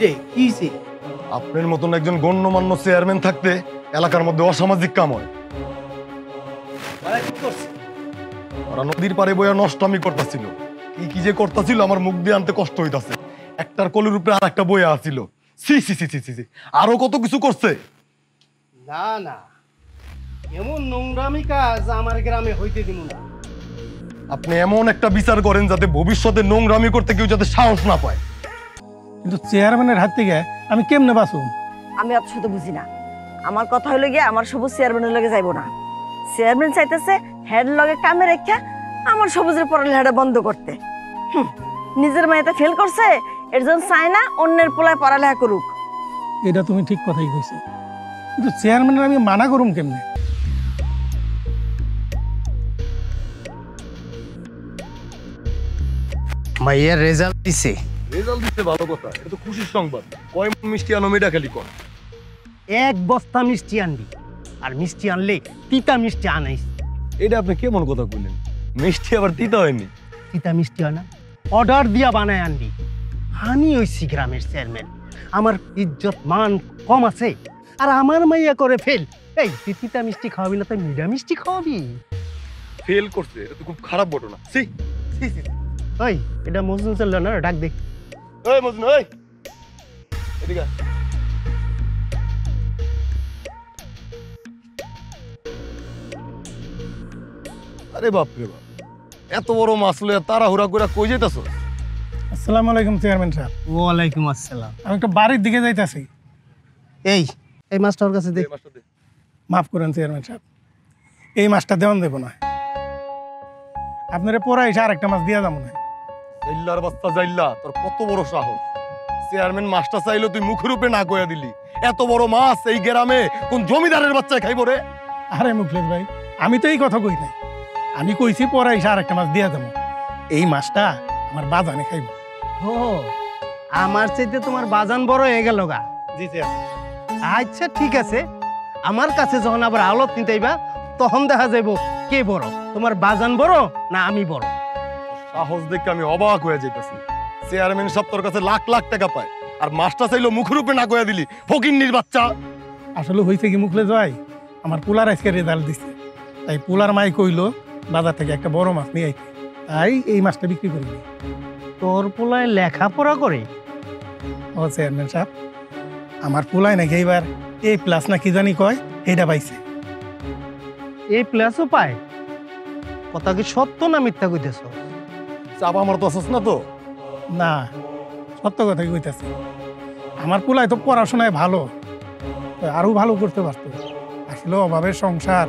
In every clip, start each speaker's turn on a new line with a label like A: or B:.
A: রে কি হইছে?
B: আপনার মতন একজন গণ্যমান্য চেয়ারম্যান থাকতে এলাকার মধ্যে অসামাজিক কাম হয়।
A: ওরা কি করছে?
B: ওরা নদীর পারে বইয়া নষ্টামি করতেছিল। কি কি যে করতেছিল আমার মুখ দিয়ে আনতে কষ্ট হইতাছে। একটার কলের উপরে আর একটা বইয়া আছিল। সি সি সি সি সি আরো কত কিছু করছে।
A: না না, এমন নোংরামি কাজ আমার গ্রামে হইতে দিব না।
B: আপনি এমন একটা বিচার করেন যাতে ভবিষ্যতে নোংরামি করতে কেউ যাতে সাহস না পায়।
C: কিন্তু চেয়ারম্যানের হাত থেকে আমি কেমনে বাঁচুম?
D: আমি অত শত বুঝি না। আমার কথা হলো গিয়ে আমার সবুজ চেয়ারম্যানের লগে যাইব না। চেয়ারম্যান চাইতেছে হেড লগে কামে রেখা আমার সবুজের পড়ালেখাটা বন্ধ করতে। নিজের মেয়েটা ফেল করছে, এর জন্য চায় না অন্যের পোলায় পড়ালেখা করুক।
C: এটা তুমি ঠিক কথাই কইছো, কিন্তু চেয়ারম্যানের আমি মানা করুম কেমনে?
A: মাইয়ার রেজাল্ট দিছে।
B: রেজাল্ট দিতে ভালো কথা, এটা তো খুশির সংবাদ। কয় মণ মিষ্টি আনো মেয়েটা খালি কর।
A: এক বস্তা মিষ্টি আনবি, আর মিষ্টি আনলে তিতা মিষ্টি আনাইস।
B: এটা আপনি কেমন কথা কইলেন? মিষ্টি আবার তিতা হয়নি?
A: তিতা মিষ্টি হয় না, অর্ডার দিয়া বানায় আনবি। আমি হইছি গ্রামের চেয়ারম্যান, আমার ইজ্জত মান কম আছে, আর আমার মাইয়া করে ফেল। এই তুই তিতা মিষ্টি খাওয়াবি না, তুই মিঠা মিষ্টি খাওয়াবি?
B: ফেল করছে, এটা তো খুব খারাপ ঘটনা। সি
A: ওই এটা মজনু চলল না, ডাক দে।
B: এই মজনু, এই এদিকে আয়। আরে বাপ রে বাপ, এত বড় মাছ লইয়া তাড়াহুড়া করে কই যাইতাছ?
C: আসসালামু আলাইকুম চেয়ারম্যান সাহেব।
A: ওয়ালাইকুম আসসালাম।
C: আমি একটা বাড়ির দিকে যাইতাছি।
A: এই এই মাছটার কাছে দে।
C: মাফ করেন চেয়ারম্যান সাহেব, এই মাছটা দেওয়ান দেবো না। আপনারা পরে এসে আরেকটা মাছ দিয়া যাবো না।
B: জাইল্লার বাচ্চা জাইল্লা, তোর কত বড় সাহস! চেয়ারম্যান মাছটা চাইলো তুই মুখের উপরে না কইয়া দিলি। এত বড় মাছ এই গ্রামে কোন জমিদারের বাচ্চায় খাইব রে?
C: আরে মুখলেশ ভাই, আমি তো এই কথা কই নাই। আমি কইছি পরে এসে আরেকটা মাছ দিয়া যাবো। এই মাছটা আমার বাজানে খাইব।
A: ও, আমার চাইতে তোমার বাজান বড় হয়ে গেল গা।
C: জি চেয়ারম্যান।
A: আচ্ছা ঠিক আছে, আমার কাছে যখন আবার আলত নিতে আইবা, তখন দেখা যাইব কে বড়, তোমার বাজান বড় না আমি বড়।
B: সাহস দেখে আমি অবাক হয়ে যাইতাছি। চেয়ারম্যান সব তোর কাছে লাখ লাখ টাকা পায়, আর মাছটা চাইলো মুখের উপরে না কইয়া দিলি। ফকিন্নির বাচ্চা!
C: আসলে হয়েছে কি মুখলেশ ভাই, আমার পোলার আজকে রেজাল্ট দিছে, তাই পোলার মাই কইলো বাজার থেকে একটা বড় মাছ নিয়ে আইতে, তাই এই মাছটা বিক্রি করি।
A: তোর পোলায় লেখাপড়া করে?
C: ও চেয়ারম্যান সাহেব, আমার পোলায় নাকি এইবার A+ না কি জানি কয়, এটা পাইছে।
A: এই প্লাসও পায়? কথা কি সত্য না মিথ্যা কইতেছ?
B: চাপা আমার তো আসছ না তো?
C: না, সত্য কথাই কইতাছি। আমার পোলায় তো পড়াশোনায় ভালো, আরো ভালো করতে পারতো। আসলে অভাবের সংসার,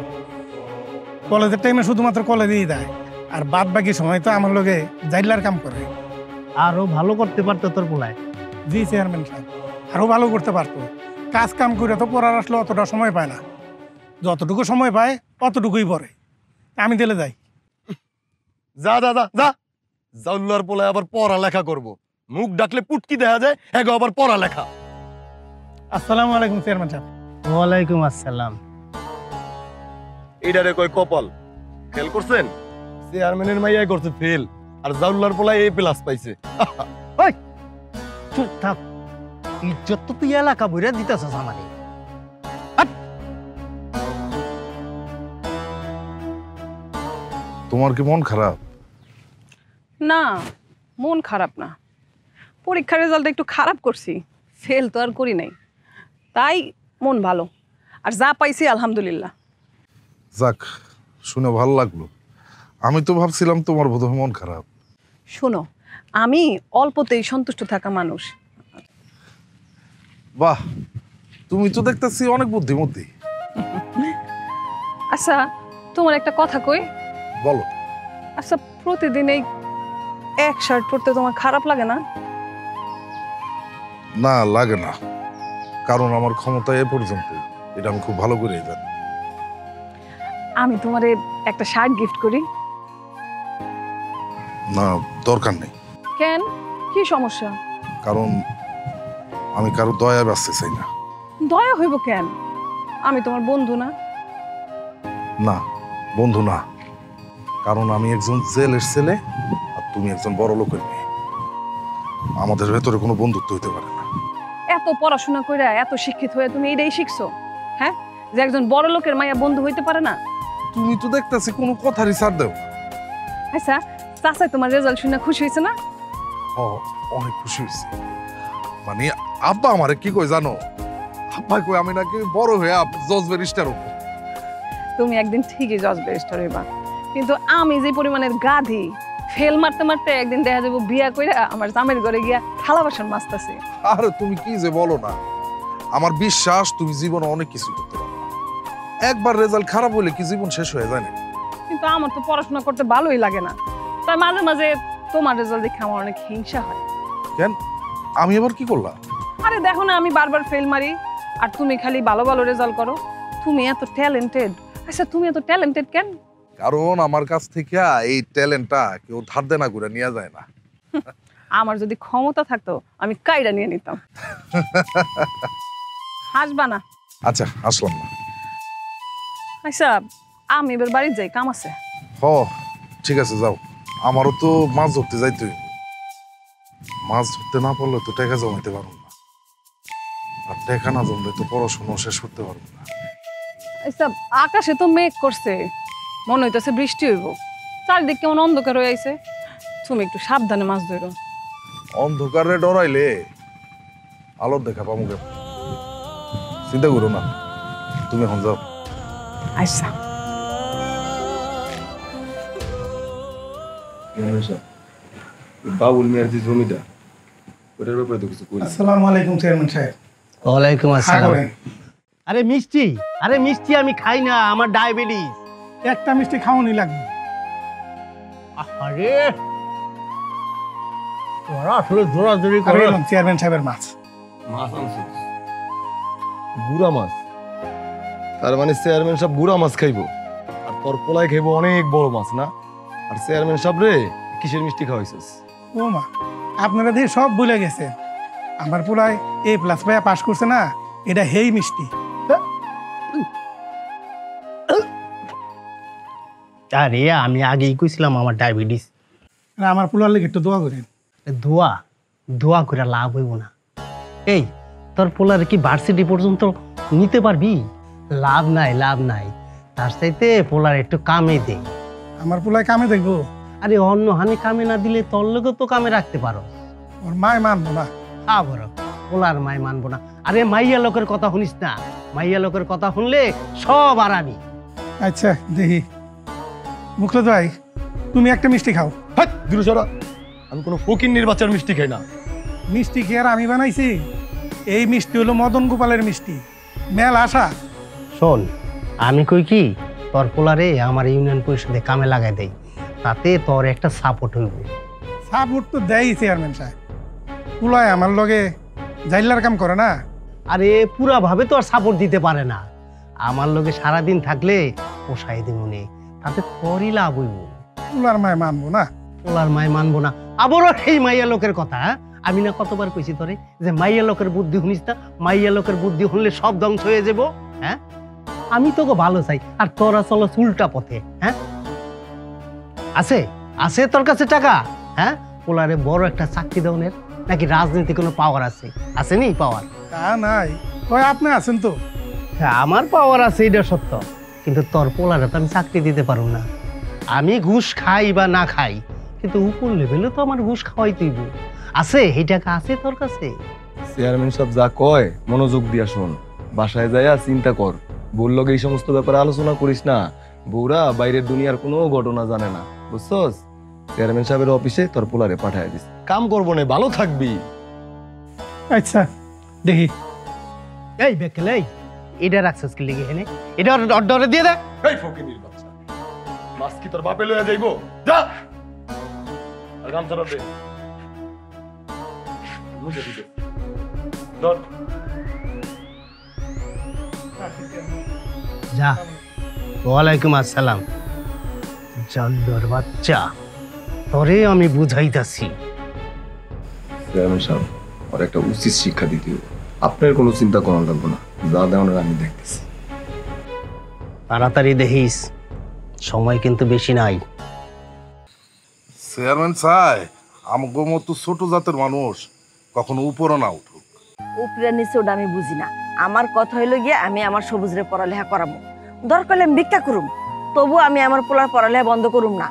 C: কলেজের টাইমে শুধুমাত্র কলেজেই দেয়, আর বাদ বাকি সময় তো আমার লগে জাইলার কাম করে।
A: আরো ভালো করতে পারতো তোর পোলায়?
C: জি চেয়ারম্যান সাহেব, আরো ভালো করতে পারতো। কাজ কাম করে তো পড়ার আসলে অতটা সময় পায় না, যতটুকু সময় পায় অতটুকুই পড়ে। আমি দিলে যাই।
B: যা যা যা যা, জাউল্লার পোলায় আবার পড়ালেখা করব। মুখ ডাকলে পুটকি দেখা যায়, এগো আবার পড়ালেখা।
C: আসসালামু আলাইকুম চেয়ারম্যান সাহেব।
A: ওয়ালাইকুম আসসালাম।
B: এইটারে কয় কপাল। খেল করছেন? চেয়ারম্যানের মাইয়াই করছে ফেল, আর জাউল্লার পোলায় A+ পাইছে।
A: ওই চুপ থাক, ইজ্জত তো তুই এলাকা বইরা দিতেছস আমারে।
E: তোমার কি মন খারাপ?
F: না, মন খারাপ না। পরীক্ষার রেজাল্ট একটু খারাপ করছি, ফেল তো আর করি নাই, তাই মন ভালো। আর যা পাইছি আলহামদুলিল্লাহ।
E: যাক, শুনে ভালো লাগলো। আমি তো ভাবছিলাম তোমার বোধহয় মন খারাপ।
F: শোনো, আমি অল্পতেই সন্তুষ্ট থাকা মানুষ।
E: বাহ, তুমি তো দেখতেছি অনেক বুদ্ধিমতী।
F: আচ্ছা, তোমার একটা কথা কই।
E: বলো।
F: আচ্ছা, প্রতিদিন এই এক শার্ট পরতে তোমার খারাপ লাগে না?
E: না, লাগে না, কারণ আমার ক্ষমতা এ পর্যন্ত, এটা আমি খুব ভালো করে জানি।
F: আমি তোমারে একটা শার্ট গিফট করি।
E: না, দরকার নেই।
F: কেন, কি সমস্যা?
E: কারণ আমি কারো দয়া বাঁচতে চাই না।
F: দয়া হইব কেন? আমি তোমার বন্ধু না?
E: না, বন্ধু না, কারণ আমি একজন জেলের ছেলে আর তুমি একজন বড় লোকের মেয়ে। আমাদের ভেতরে কোনো বন্ধুত্ব হইতে পারে না।
F: এত পড়াশোনা কইরা এত শিক্ষিত হয়ে তুমি এটাই শিখছো? হ্যাঁ, যে একজন বড় লোকের মাইয়া বন্ধু হইতে পারে না?
E: তুমি তো দেখতেছি কোনো কথারই ছাড় দেও।
F: আচ্ছা, চাচাই তোমার রেজাল্ট শুনে খুশি হয়েছে না?
E: ও, অনেক খুশি হয়েছে। মানে আব্বা আমারে কি কই জানো? আব্বা কই আমি নাকি বড় হয়ে জজ ব্যারিস্টার হবো।
F: তুমি একদিন ঠিকই জজ ব্যারিস্টার হইবা, কিন্তু আমি যে পরিমাণের গাধি, ফেল মারতে মারতে একদিন দেখা যাবো বিয়া কইরা আমার জামের ঘরে গিয়া থালা বাসন মাজতাছি।
E: আরে তুমি কি যে বলো না, আমার বিশ্বাস তুমি জীবনে অনেক কিছু করতে পারো। একবার রেজাল্ট খারাপ হলে কি জীবন শেষ হয়ে যায় না?
F: কিন্তু আমার তো পড়াশোনা করতে ভালোই লাগে না, তাই মাঝে মাঝে তোমার রেজাল্ট দেখে আমার অনেক হিংসা হয়।
E: কেন, আমি এবার কি করলাম?
F: আরে দেখো না, আমি বারবার ফেল মারি আর তুমি খালি ভালো ভালো রেজাল্ট করো। তুমি এত ট্যালেন্টেড। আচ্ছা, তুমি এত ট্যালেন্টেড কেন?
E: কারণ আমার কাছ থেকে এই ট্যালেন্টটা কেউ ধার দেনা করে নিয়ে যায় না।
F: আমার যদি ক্ষমতা থাকতো আমি কাইরা নিয়ে নিতাম। হাসবা না।
E: আচ্ছা, আসলাম না।
F: আচ্ছা, আমি এবার বাড়ি যাই, কাম আছে।
E: হ, ঠিক আছে, যাও। আমারও তো মাছ ধরতে যাইতে হইব। মাছ ধরতে না পারলে তো টাকা জমাইতে পারবো না, আর টাকা না জমলে তো পড়াশোনা শেষ করতে পারবো না।
F: আচ্ছা, আকাশে তো মেঘ করছে, মনে হইতেছে বৃষ্টি হইব। চারিদিক কেমন অন্ধকার হয়ে আইছে। তুমি একটু সাবধানে মাছ ধরো।
E: অন্ধকারে ডরাইলে আলোর দেখা পাবো কেন? চিন্তা করো না, তুমি এখন যাও।
F: আচ্ছা।
B: বাবুল মিয়ার যে জমিটা, ওটার ব্যাপারে তো কিছু করি।
C: আসসালামু আলাইকুম চেয়ারম্যান সাহেব।
A: ওয়ালাইকুম
C: হ্যাঁ
A: আসসালাম।
C: করেন।
A: আরে মিষ্টি, আরে মিষ্টি আমি খাই না, আমার ডায়াবেটিস।
C: একটা মিষ্টি খাওয়ানি লাগবে।
A: আরে তোরা আসলে জোরাজোরি
C: আর
A: করে।
C: এলাম চেয়ারম্যান সাহেবের মাছ।
B: মাছ আনছিস? গুড়া মাছ? তার মানে চেয়ারম্যান সাহেব গুড়া মাছ খাইবো, আর তোর পোলায় খাইবো অনেক বড় মাছ না? আর চেয়ারম্যান সাহেব রে কিসের মিষ্টি খাওয়াইছিস?
C: ও মা, আপনারা দিয়ে সব ভুলে গেছে। আমার পোলায় A+ পাইয়া পাস করছে না, এটা হেই মিষ্টি।
A: আরে আমি আগেই কইছিলাম আমার ডায়াবেটিস।
C: আর আমার পোলার লেগে একটু দোয়া করেন।
A: দোয়া দোয়া করে লাভ হইব না। এই তোর পোলার কি ভার্সিটি পর্যন্ত নিতে পারবি? লাভ নাই, লাভ নাই। তার চাইতে পোলার একটু কামে দে।
C: আমার পোলায় কামে দেখবো,
A: আরে অন্য হানি কামে না দিলে তোর লোকে তো কামে রাখতে পারো।
C: ওর মায় মানবো না।
A: আবার পোলার মাই মানবো না? আরে মাইয়া লোকের কথা শুনিস না, মাইয়া লোকের কথা শুনলে সব আরামি।
C: আচ্ছা দেখি। মুখলেদ ভাই, তুমি একটা মিষ্টি খাও।
B: হাট দূরে সরা, আমি কোনো ফকিন্নির বাচ্চার মিষ্টি খাই না।
C: মিষ্টি কি আর আমি বানাইছি? এই মিষ্টি হলো মদন গোপালের মিষ্টি, মেল আশা।
A: শোন, আমি কই কি তোর পোলারে আমার ইউনিয়ন পরিষদে কামে লাগাই দেই, তাতে তোর একটা সাপোর্ট হইব।
C: সাপোর্ট তো দেয় চেয়ারম্যান সাহেব। পোলায় আমার লগে জাইলার কাম করে না।
A: আরে পুরা ভাবে তো আর সাপোর্ট দিতে পারে না। আমার লগে সারাদিন থাকলে পোষাই দিব নে, তাতে তোরই লাভ হইব।
C: পোলার মায় মানবো না।
A: পোলার মায় মানবো না? আবারও সেই মাইয়া লোকের কথা, হ্যাঁ? আমি না কতবার কইছি তোরে যে মাইয়া লোকের বুদ্ধি শুনিস না, মাইয়া লোকের বুদ্ধি শুনলে সব ধ্বংস হয়ে যাব। হ্যাঁ, আমি তোকে ভালো চাই আর তোরা চলো উল্টা পথে। হ্যাঁ, আছে আছে তোর কাছে টাকা? হ্যাঁ, পোলারে বড় একটা চাকরি দেওয়ার নাকি রাজনীতি কোনো পাওয়ার আছে? আসেনি পাওয়ার?
C: তা নাই, ওই আপনি আছেন তো।
A: হ্যাঁ, আমার পাওয়ার আছে, এটা সত্য, কিন্তু তোর পোলারে তো আমি চাকরি দিতে পারব না। আমি ঘুষ খাই বা না খাই, কিন্তু উপর লেভেলে তো আমার ঘুষ খাওয়াই তুইব। আছে এই টাকা আছে তোর কাছে?
B: চেয়ারম্যান সাহেব যা কয় মনোযোগ দিয়া শোন, বাসায় যাইয়া চিন্তা কর। বউর লগে এই সমস্ত ব্যাপারে আলোচনা করিস না। বউরা বাইরের দুনিয়ার কোনো ঘটনা জানে না, বুঝছস? চেয়ারম্যান সাহেবের অফিসে তোর পোলারে পাঠায় দিস, কাম করবো না, ভালো থাকবি।
C: আচ্ছা দেখি।
A: এই বেকেল, এই এটা রাখছিস কি লিখে এনে? এটা অর্ডারে দিয়ে দে।
B: এই ফকিনির বাচ্চা, মাছ কি তোর বাপে লইয়া যাইবো? যা আর গামছাটা দে। মুছে দিতে ধর।
A: যা। ওয়ালাইকুম আসসালাম। জাল্লোর বাচ্চা, তোরে আমি বুঝাইতাছি।
B: চেয়ারম্যান সাহেব, আর একটা উচিত শিক্ষা দিতে হবে। আপনার কোনো চিন্তা করা লাগবে না, যা দেওয়ার আমি দেখতেছি।
A: তাড়াতাড়ি দেখিস, সময় কিন্তু বেশি নাই।
E: চেয়ারম্যান চাই আমগো মতো ছোট জাতের মানুষ কখনো উপরে না উঠুক।
D: উপরে নিচে ওটা আমি বুঝি না। আমার কথা হইলো গিয়ে আমি আমার সবুজরে পড়ালেখা করাবো, দরকার হলে আমি ভিক্ষা করুম, তবু আমি আমার পোলার পড়ালেখা বন্ধ করুম না।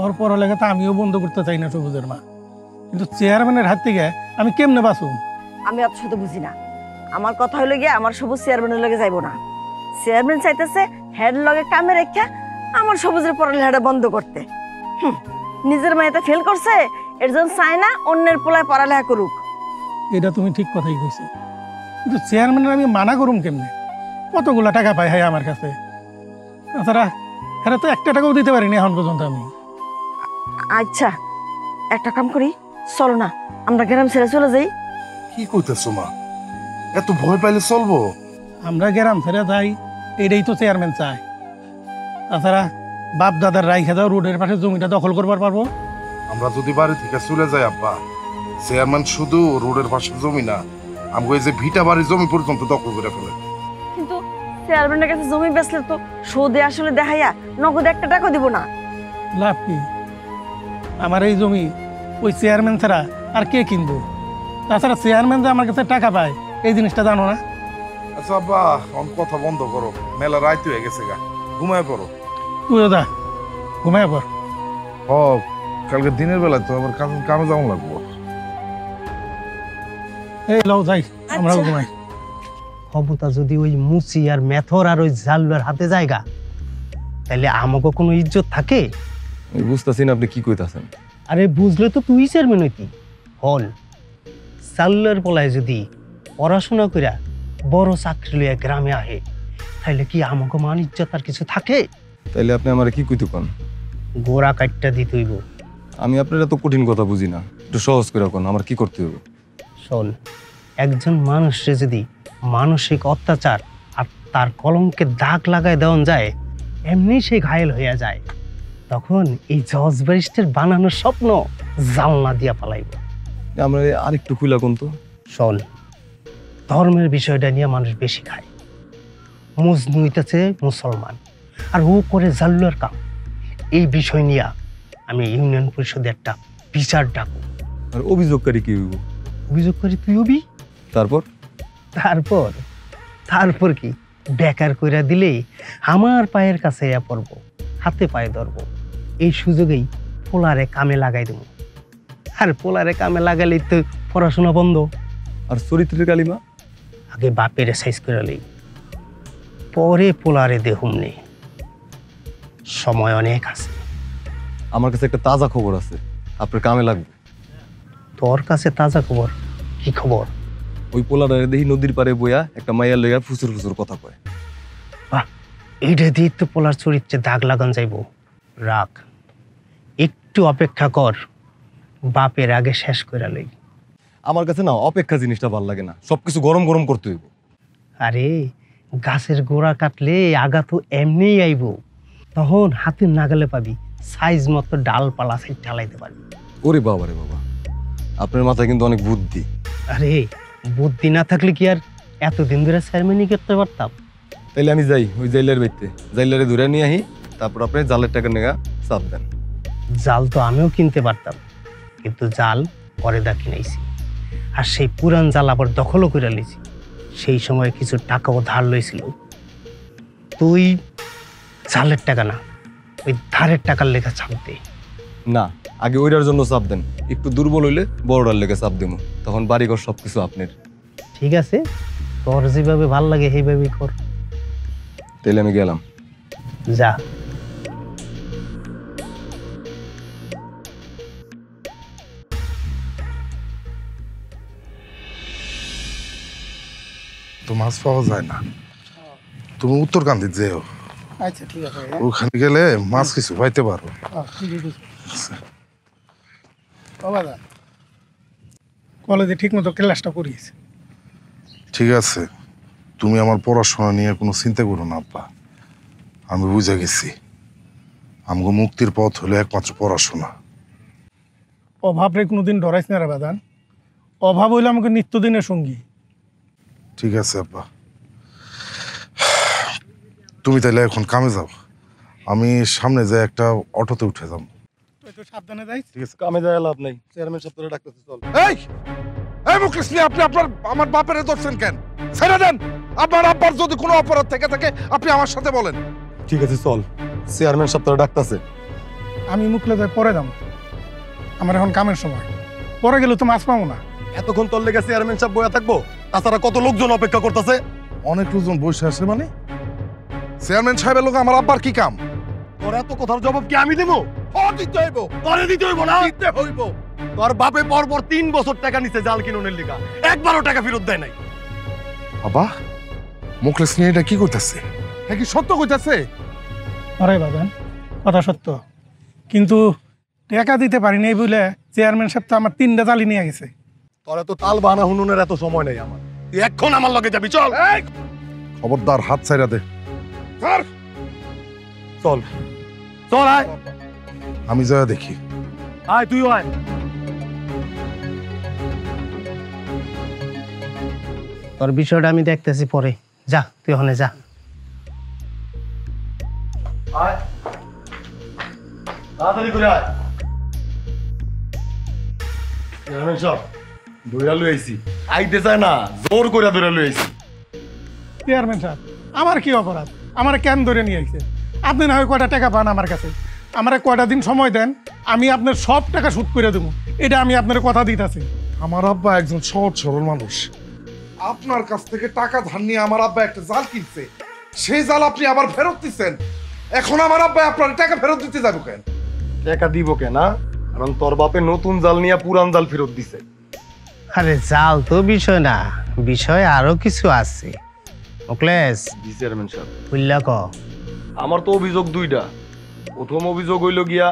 C: ওর পড়ালেখা তো আমিও বন্ধ করতে চাই না সবুজের মা, কিন্তু চেয়ারম্যানের হাত থেকে আমি কেমনে বাঁচুম?
D: আমি অত শত বুঝি না। আমার কথা হইলো গিয়ে আমার সবুজ চেয়ারম্যানের লগে যাইবো না। চেয়ারম্যান চাইতেছে হেড লগে কামে রেখা আমার সবুজের পড়ালেখাটা বন্ধ করতে। নিজের মেয়েটা ফেল করছে, এর জন্য চায় না অন্যের পোলায় পড়ালেখা করুক।
C: এটা তুমি ঠিক কথাই কইছো, কিন্তু চেয়ারম্যানের আমি মানা করুম কেমনে? কতগুলা টাকা পাই হাই আমার কাছে, তাছাড়া এরা তো একটা টাকাও দিতে পারিনি এখন পর্যন্ত আমি।
D: আচ্ছা একটা কাম করি, চলো না আমরা গ্রাম ছেড়ে চলে যাই।
E: কি কইতেছো মা? এত ভয় পাইলে চলবো?
C: আমরা গ্রাম ছেড়ে যাই, এটাই তো চেয়ারম্যান চায়। তাছাড়া বাপ দাদার রাইখা দাও রোডের পাশে জমিটা দখল করবার পারবো।
E: আমরা যদি বাড়ি থেকে চলে যাই আব্বা, চেয়ারম্যান শুধু রোডের পাশে জমি না, আমাকে এই যে ভিটা বাড়ির জমি পর্যন্ত দখল করে ফেলে।
D: কিন্তু চেয়ারম্যানের কাছে জমি বেচলে তো সুদে আসলে দেখাইয়া নগদ একটা টাকা দিব না।
C: লাভ কি? আমার এই জমি ওই চেয়ারম্যান ছাড়া আর কে কিনবো? তাছাড়া চেয়ারম্যান যে আমার কাছে টাকা পায় এই জিনিসটা জানো না?
E: আচ্ছা আব্বা, এখন কথা বন্ধ করো, মেলা রাত হয়ে গেছে গা, ঘুমায় পড়ো।
C: তুইও যা, ঘুমায় পর।
E: ও কালকে দিনের বেলায় তো আবার কামে যাওয়া লাগবো।
C: এই লও যাই, আমরাও
D: আচ্ছা।
C: ঘুমাই।
A: ক্ষমতা যদি ওই মুচি আর মেথর আর ওই জাল্লার হাতে জায়গা, তাহলে আমাকে কোনো ইজ্জত থাকে?
B: আমি বুঝতেছি না আপনি কি কইতাছেন।
A: আরে বুঝলে তো তুই চেয়ারম্যান হইতি হল। জাল্লার পলায় যদি পড়াশোনা কইরা বড় চাকরি লইয়া গ্রামে আহে, তাহলে কি আমাকে মান ইজ্জত আর কিছু থাকে?
B: তাইলে আপনি আমার কি কইতে কোন?
A: গোড়া কাটটা দিতে হইব।
B: আমি আপনার এত কঠিন কথা বুঝি না, একটু সহজ করে কোন আমার কি করতে হবে।
A: শোন, একজন মানুষে যদি মানসিক অত্যাচার আর তার কলঙ্কের দাগ লাগায় দেওয়া যায়, এমনি সে ঘায়েল হইয়া যায়, তখন এই জজ ব্যারিস্টার বানানোর স্বপ্ন জালনা দিয়া পালাইব।
B: আমরা আরেকটু খুলা কোন তো।
A: শোন, ধর্মের বিষয়টা নিয়ে মানুষ বেশি খায়। মজনু হইতেছে মুসলমান আর ও করে জাল্লুয়ার কাম। এই বিষয় নিয়ে আমি ইউনিয়ন পরিষদে একটা বিচার ডাকব।
B: আর অভিযোগকারী কি হইব?
A: অভিযোগ করি তুই হবি।
B: তারপর
A: তারপর তারপর কি বেকার কইরা দিলেই আমার পায়ের কাছে ইয়া পড়ব, হাতে পায়ে ধরবো। এই সুযোগেই পোলারে কামে লাগাই দেবো। আর পোলারে কামে লাগালেই তো পড়াশোনা বন্ধ।
B: আর চরিত্রের কালিমা?
A: আগে বাপের সাইজ করে লই, পরে পোলারে দেহুম নেই। সময় অনেক আছে।
B: আমার কাছে একটা তাজা খবর আছে, আপনার কামে লাগবে।
A: তোর কাছে তাজা খবর? কি খবর?
B: ওই পোলারে দেখি নদীর পাড়ে বইয়া একটা মাইয়া লইয়া ফুসুর ফুসুর কথা কয়।
A: বাহ, এইটা দিয়ে তো পোলার চরিত্রে দাগ লাগান যাইব। রাখ, একটু অপেক্ষা কর, বাপের আগে শেষ করে লই।
B: আমার কাছে না অপেক্ষা জিনিসটা ভালো লাগে না, সবকিছু গরম গরম করতে হইব।
A: আরে গাছের গোড়া কাটলে আগা তো এমনিই আইব, তখন হাতের নাগালে পাবি, সাইজ মতো ডালপালা সাইড ঢালাইতে পারবি।
B: ওরে বাবা রে বাবা, আপনার মাথায় কিন্তু অনেক বুদ্ধি।
A: আরে বুদ্ধি না থাকলে কি আর এতদিন ধরে চেয়ারম্যানই করতে পারতাম?
B: তাইলে আমি যাই ওই জাইলার বাড়িতে, জাইলারে ধরে নিয়ে আহি, তারপর আপনি জালের টাকা নেগা চাপ দেন।
A: জাল তো আমিও কিনতে পারতাম, কিন্তু জাল পরে দা কিনাইছি। আর সেই পুরান জাল আবার দখলও করে লিছি। সেই সময় কিছু টাকাও ধার লইছিল। তুই জালের টাকা না, ওই ধারের টাকার লেখা ছাপ দে।
B: না, আগে ওইটার জন্য চাপ দেন, একটু দুর্বল হইলে বড়টার লেগে চাপ দেবো, তখন বাড়িঘর সবকিছু আপনার।
A: ঠিক আছে, তোর যেভাবে ভাল লাগে সেইভাবেই কর।
B: তাইলে আমি গেলাম।
A: যা।
E: তো মাছ পাওয়া যায় না, তুমি উত্তরকান্দি যেও,
C: আচ্ছা ঠিক আছে।
E: ওখানে গেলে মাছ কিছু পাইতে পারো।
C: কলেজে ঠিক মতো ক্লাসটা করিয়েছে।
E: ঠিক আছে, তুমি আমার পড়াশোনা নিয়ে কোনো চিন্তা করো না আব্বা, আমি বুঝে গেছি আমগো মুক্তির পথ হলো একমাত্র পড়াশোনা।
C: অভাব রে কোনোদিন ডরাইস না রে বাদান, অভাব হইলে আমাকে নিত্যদিনের সঙ্গী।
E: ঠিক আছে আব্বা, তুমি তাহলে এখন কামে যাও, আমি সামনে যাই একটা অটোতে উঠে যাবো।
C: তুই তো সাবধানে যাইস।
E: ঠিক আছে।
B: কামে যায় লাভ নাই, চেয়ারম্যান সপ্তাহে ডাকতেছে, চল।
E: এই এই মুখলিস নিয়ে আপনি আমার বাপের ধরছেন কেন? ছেড়ে দেন। আপনার আব্বার যদি কোনো অপরাধ থেকে থাকে আপনি আমার সাথে বলেন।
B: ঠিক আছে চল, চেয়ারম্যান সাহেব তোরা ডাকতাছে।
C: আমি মুখলে যাই পরে দাম, আমার এখন কামের সময়, পরে গেলে তো মাছ পাবো না।
B: এতক্ষণ তোর লেগে চেয়ারম্যান সাহেব বয়া থাকবো? তাছাড়া কত লোকজন অপেক্ষা করতেছে।
E: অনেক লোকজন বসে আছে মানে? চেয়ারম্যান সাহেবের লোক আমার আব্বার কি কাম?
B: তোর এত কথার জবাব কি আমি দেবো?
E: দিতে হইব,
B: তোরে দিতে হইব না?
E: দিতে হইব।
B: তোর বাপে পরপর 3 বছর টাকা নিছে জাল কিনুনের লিগা, একবারও টাকা ফেরত দেয় নাই।
E: বাবা, মুখলিস নিয়ে এটা কি কইতাছে? হ্যাঁ কি সত্য কইতাছে?
C: আরে বাজান, কথা সত্য, কিন্তু টাকা দিতে পারিনি এই বলে চেয়ারম্যান সাহেব তো আমার 3টা জালি নিয়ে গেছে।
B: তোর এত তাল বাহানা হুনুনের এত সময় নেই আমার। তুই এখন আমার লগে যাবি, চল।
E: খবরদার হাত ছাইরা দে। স্যার,
B: চল চল, আয়
E: আমি যা দেখি।
B: আয় তুইও আয়।
A: তোর বিষয়টা আমি দেখতেছি পরে, যা তুই ওখানে যা।
B: আয় তাড়াতাড়ি করে আয়। চেয়ারম্যান সাহেব ধইরা লই আইছি, আইতে চায় না, জোর করে ধইরা লই আইছি।
C: চেয়ারম্যান সাহেব, আমার কি অপরাধ? আমার কেন ধরে নিয়ে আইছে? আপনি না হয় কয়টা টাকা পান আমার কাছে, আমার কয়টা দিন সময় দেন, আমি আপনার সব টাকা শোধ করে দেবো, এটা আমি আপনার কথা দিতেছি।
E: আমার আব্বা একজন সহজ সরল মানুষ। আপনার কাছ থেকে টাকা ধার নিয়ে আমার আব্বা একটা জাল কিনছে, সেই জাল আপনি আবার ফেরত দিচ্ছেন। এখন আমার আব্বা আপনার টাকা ফেরত দিতে যাবো কেন?
B: টাকা দিব কেন? কারণ তোর বাপে নতুন জাল নিয়ে পুরান জাল ফেরত দিছে।
A: আরে জাল তো বিষয় না, বিষয় আরো কিছু আছে। মুখলেস
B: জি চেয়ারম্যান সাহেব।
A: বুঝলা ক?
B: আমার তো অভিযোগ 2টা। প্রথম অভিযোগ হইল গিয়া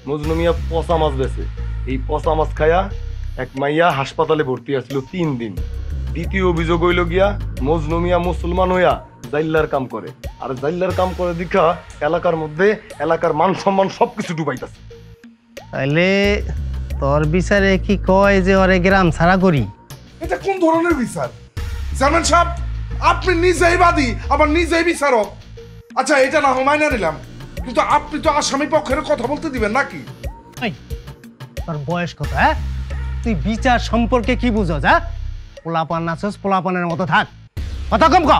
B: মজনু মিয়া পচা মাছ বেছে, এই পচা মাছ খায়া এক মাইয়া হাসপাতালে ভর্তি আছিল 3 দিন। দ্বিতীয় অভিযোগ হইল গিয়া মজনু মিয়া মুসলমান হইয়া জাইল্লার কাম করে, আর জাইল্লার কাম করে দেখা এলাকার মধ্যে এলাকার মান সম্মান সবকিছু ডুবাইতাছে।
A: তাইলে তোর বিচারে কি কয় যে ওরে গ্রাম ছাড়া করি?
E: এটা কোন ধরনের বিচার চেয়ারম্যান সাহেব? আপনি নিজেই বাদী আবার নিজেই বিচারক। আচ্ছা এটা না হয় মাইনা নিলাম, কিন্তু আপনি তো আসামি পক্ষের কথা বলতে দিবেন নাকি?
A: এই, তোর বয়স কত? হ্যাঁ, তুই বিচার সম্পর্কে কি বুঝস? হ্যাঁ, পোলাপান নাচস, পোলাপানের মতো থাক, কথা কম ক।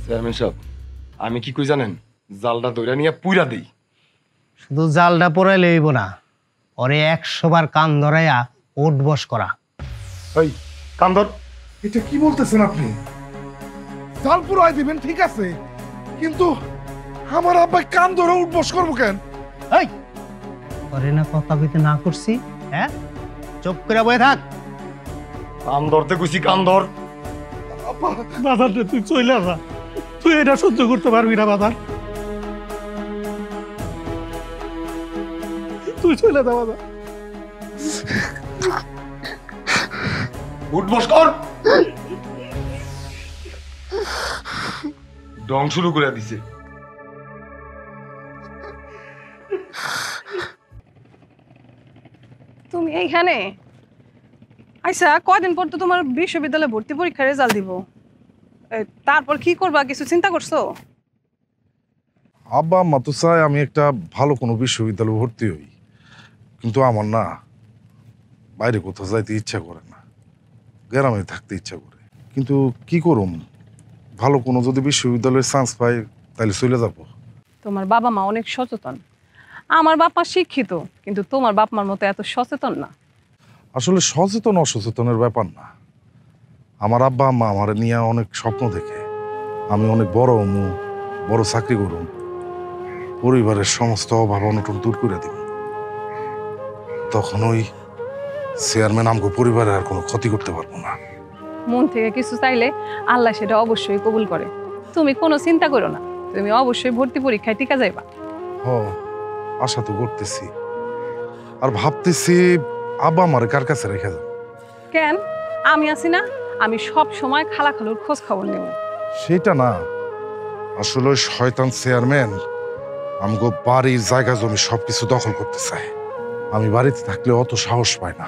B: চেয়ারম্যান সাহেব আমি কি কই জানেন? জালটা ধইরা নিয়ে পুইরা দেই।
A: শুধু জালটা পড়াইলে হইব না, ওরে 100 বার কান ধরাইয়া ওঠ বস করা।
B: এই কান্দর।
E: এটা কি বলতেছেন আপনি? জাল পুরাই দিবেন ঠিক আছে, কিন্তু আমার আব্বা কান ধরে উঠবস করবো কেন?
A: এই, ওরে না কথা কইতে না করছি? হ্যাঁ, চুপ করে বয়ে থাক।
B: কান ধরতে কইছি, কান ধর।
C: বাজার তুই চলে যা, তুই এটা সহ্য করতে পারবি না বাজার, তুই চলে যা বাজার।
B: উঠবস কর। ডং শুরু করে দিছে।
F: তুমি এইখানে আচ্ছা, কয়দিন পর তো তোমার বিশ্ববিদ্যালয়ে ভর্তি পরীক্ষার রেজাল্ট দিব, তারপর কি করবা কিছু চিন্তা করছো?
E: আব্বা আম্মা তো চায় আমি একটা ভালো কোনো বিশ্ববিদ্যালয়ে ভর্তি হই, কিন্তু আমার না বাইরে কোথাও যাইতে ইচ্ছা করে না, গ্রামে থাকতে ইচ্ছা করে। কিন্তু কি করুম, ভালো কোনো যদি বিশ্ববিদ্যালয়ের চান্স পাই তাহলে চলে যাব।
F: তোমার বাবা মা অনেক সচেতন, আমার বাপ মা শিক্ষিত, কিন্তু তোমার বাপ মার মতো এত সচেতন না।
E: আসলে সচেতন অসচেতনের ব্যাপার না, আমার আব্বা আম্মা আমার নিয়ে অনেক স্বপ্ন দেখে আমি অনেক বড় হমু, বড় চাকরি করুম, পরিবারের সমস্ত অভাব অনটন দূর করে দিব। তখন ওই চেয়ারম্যান আমগো পরিবারের আর কোনো ক্ষতি করতে পারবো না।
F: মন থেকে কিছু চাইলে আল্লাহ সেটা অবশ্যই কবুল করে। তুমি কোনো চিন্তা করো না, তুমি অবশ্যই ভর্তি পরীক্ষায় টিকা যাইবা।
E: হ, আশা তো করতেছি, আর ভাবতেছি আব্বা আমার কার কাছে রেখে যাব।
F: কেন? আমি আছি না, আমি সব সময় খালা খালুর খোঁজ খবর নেব।
E: সেটা না, আসলে ওই শয়তান চেয়ারম্যান আমগো বাড়ির জায়গা জমি সবকিছু দখল করতে চায়। আমি বাড়িতে থাকলে অত সাহস পাই না।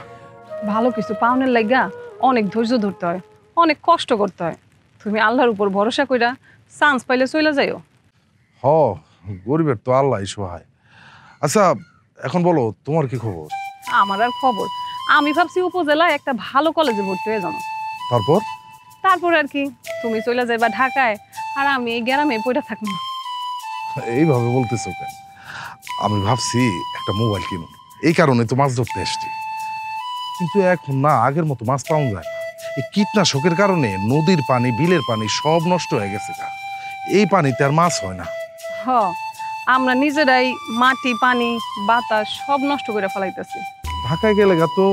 F: ভালো কিছু পাওনের লাগা অনেক ধৈর্য ধরতে হয়, অনেক কষ্ট করতে হয়। তুমি আল্লাহর উপর ভরসা কইরা চান্স পাইলে চলে যাইও।
E: হ, গরিবের তো আল্লাহ সহায়। আচ্ছা এখন বলো তোমার কি খবর?
F: আমার আর খবর, আমি ভাবছি উপজেলায় একটা ভালো কলেজে ভর্তি হয়ে যাবো।
E: তারপর
F: তারপর আর কি, তুমি চলে যাইবা ঢাকায়, আর আমি এই গ্রামে পড়ে থাকবো।
E: এইভাবে বলতেছো কেন? আমি ভাবছি একটা মোবাইল কিনুন, এই কারণে তো মাছ ধরতে এসছি। কিন্তু এখন না, আগের মতো মাছ পাওয়া যায় না। এই কীটনাশকের কারণে নদীর পানি, বিলের পানি সব নষ্ট হয়ে গেছে গা। এই পানিতে আর মাছ হয় না।
F: হ, আমরা নিজেরাই মাটি, পানি, বাতাস সব নষ্ট করে ফেলাইতেছি।
E: ঢাকায় গেলে গা তো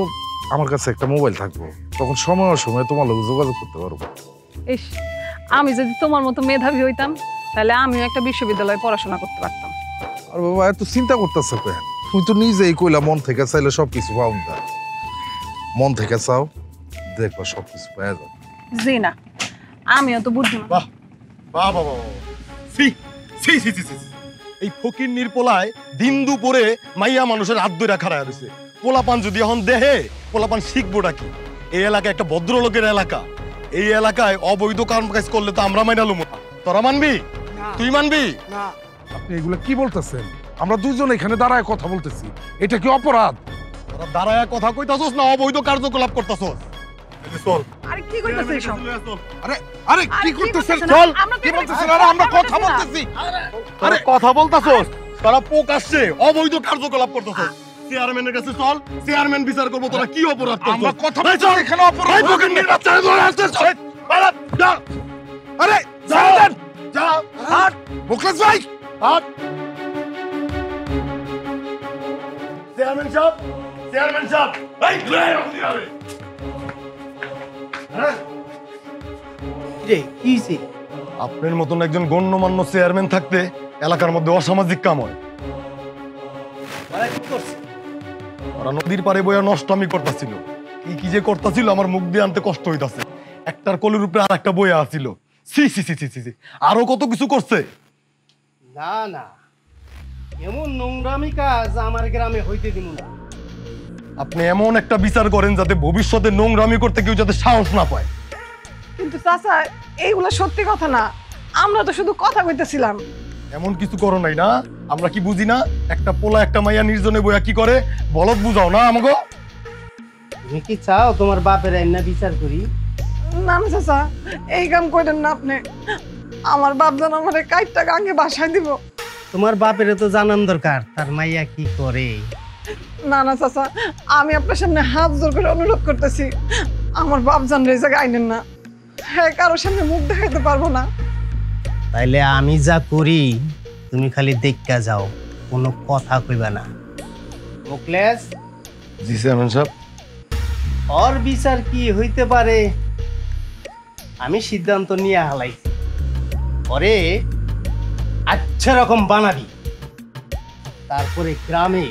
E: আমার কাছে একটা মোবাইল থাকবো, তখন সময় সময় তোমার লোক যোগাযোগ করতে পারবো।
F: ইস, আমি যদি তোমার মতো মেধাবী হইতাম তাহলে আমিও একটা বিশ্ববিদ্যালয়ে পড়াশোনা করতে পারতাম।
E: আর বাবা, এত চিন্তা করতেছো কেন? তুমি তো নিজেই কইলা মন থেকে চাইলে সবকিছু পাও না। মন থেকে চাও, দেখবা সবকিছু পাওয়া যাবে।
F: জি না, আমিও তো বুদ্ধিমান।
G: বাহ বাহ বাহ বাহ, সি সি সি সি সি। এই ফকির নির্পোলায় দিন দুপুরে মাইয়া মানুষের হাত ধরে খাড়ায় রয়েছে। পোলাপান যদি এখন দেহে, পোলাপান শিখবোটা কি? এই এলাকা একটা ভদ্রলোকের এলাকা। এই এলাকায় অবৈধ কাম কাজ করলে তো আমরা মাইনা লুমু। তোরা মানবি? তুই মানবি?
E: আপনি এগুলো কি বলতেছেন? আমরা দুজন এখানে দাঁড়ায় কথা বলতেছি, এটা কি অপরাধ?
G: তোরা দাঁড়ায় কথা কইতাছস না অবৈধ কার্যকলাপ করতাছস? চল।
F: আরে কি কইতাছিস এসব?
E: আরে আরে কি করতেছেন?
G: চল।
E: কি বলতেছেন? আরে আমরা কথা বলতেছি।
G: আরে কথা বলতাছস, তোরা পোক আসছে অবৈধ কার্যকলাপ করতাছস। চেয়ারম্যানের কাছে চল, চেয়ারম্যান বিচার করবো তোরা কি অপরাধ করছস।
E: আমরা কথা বলছি, এখানে অপরাধ।
G: এই ফকির নির্বাচনে ধরে আসছিস। পালা, যা।
E: আরে
G: যা, যা, হাট,
E: মুখলেস ভাই,
G: হাট। চেয়ারম্যান সাহেব, চেয়ারম্যান সাহেব, এই ঘুরে আয়। হ্যাঁ,
A: রে কি হইছে?
G: আপনার মতন একজন গণ্যমান্য চেয়ারম্যান থাকতে এলাকার মধ্যে অসামাজিক কাম হয়।
A: ওরা কি করছে?
G: ওরা নদীর পাড়ে বইয়া নষ্টমি করতেছিল। কি কি যে করতেছিল আমার মুখ দিয়ে আনতে কষ্ট হইতাছে। একটার কলের উপরে আর একটা বইয়া আছিল। সি সি সি সি সি সি। আরো কত কিছু করছে।
A: না না, এমন নোংরামি কাজ আমার গ্রামে হইতে দিব না।
G: আপনি এমন একটা বিচার করেন যাতে ভবিষ্যতে নোংরামি করতে কেউ যাতে সাহস না পায়।
F: কিন্তু চাচা, এইগুলা সত্যি কথা না, আমরা তো শুধু কথা কইতেছিলাম।
G: এমন কিছু করো নাই না? আমরা কি বুঝি না? একটা পোলা একটা মাইয়া নির্জনে বইয়া কি করে? বলদ বুঝাও না আমাকে।
A: তুমি কি চাও তোমার বাপের আইনা বিচার করি?
F: না না চাচা, এই কাম করেন না আপনি। আমার বাপ যেন আমার কাইটটা গাঙ্গে বাসায় দিব।
A: তোমার বাপের তো জানান দরকার তার মাইয়া কি করে।
F: না না চাচা, আমি আপনার সামনে হাত জোর করে অনুরোধ করতেছি, আমার বাপ জান এই জায়গায় আইনেন না। হ্যাঁ, কারোর সামনে মুখ দেখাইতে পারবো না।
A: তাইলে আমি যা করি তুমি খালি দেখা যাও, কোনো কথা কইবা না। মুকলেশ,
G: জি চেয়ারম্যান সাহেব।
A: ওর বিচার কি হইতে পারে আমি সিদ্ধান্ত নিয়ে হালাইছি। পরে আচ্ছা রকম বানাবি, তারপরে গ্রামে